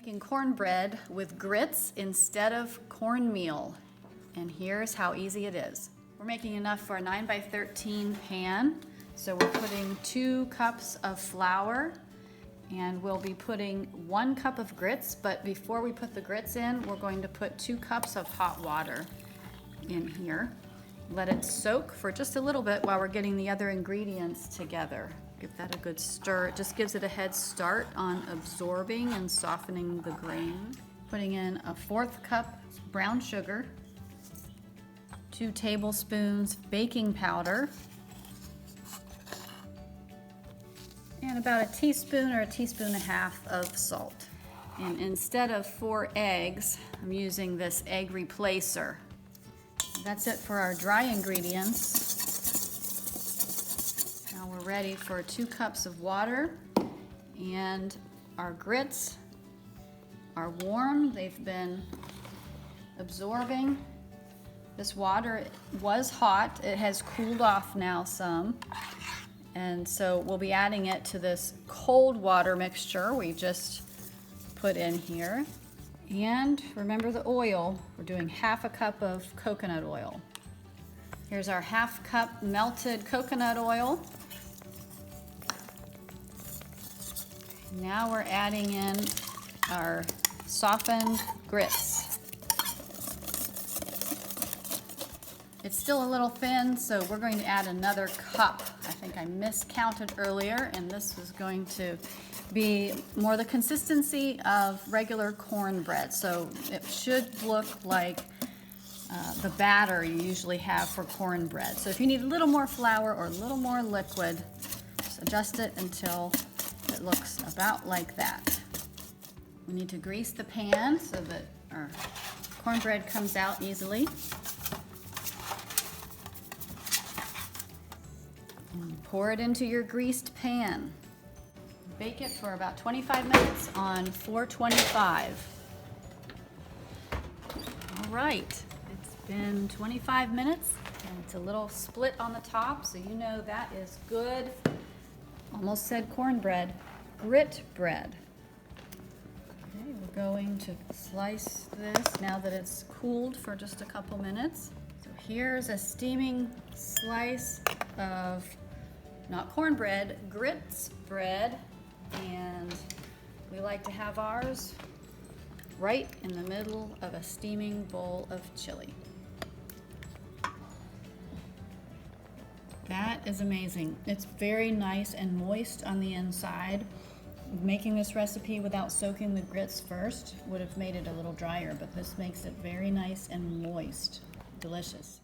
Making cornbread with grits instead of cornmeal. And here's how easy it is. We're making enough for a 9 by 13 pan. So we're putting 2 cups of flour, and we'll be putting 1 cup of grits, but before we put the grits in, we're going to put 2 cups of hot water in here. Let it soak for just a little bit while we're getting the other ingredients together. Give that a good stir. It just gives it a head start on absorbing and softening the grain. Putting in a 1/4 cup brown sugar, 2 tablespoons baking powder, and about a teaspoon or a teaspoon and a half of salt. And instead of 4 eggs, I'm using this egg replacer. That's it for our dry ingredients. Now we're ready for 2 cups of water, and our grits are warm. They've been absorbing. This water was hot. It has cooled off now some. And so we'll be adding it to this cold water mixture we just put in here. And remember the oil, we're doing 1/2 cup of coconut oil. Here's our 1/2 cup melted coconut oil. Now we're adding in our softened grits. It's still a little thin, so we're going to add another cup. I think I miscounted earlier, and this is going to be more the consistency of regular cornbread. So it should look like the batter you usually have for cornbread. So if you need a little more flour or a little more liquid, just adjust it until it looks about like that. We need to grease the pan so that our cornbread comes out easily. And pour it into your greased pan. Bake it for about 25 minutes on 425. All right, it's been 25 minutes and it's a little split on the top, so you know that is good. Almost said cornbread, grit bread. Okay, we're going to slice this now that it's cooled for just a couple minutes. So here's a steaming slice of, not cornbread, grits bread. And we like to have ours right in the middle of a steaming bowl of chili. That is amazing. It's very nice and moist on the inside. Making this recipe without soaking the grits first would have made it a little drier, but this makes it very nice and moist. Delicious.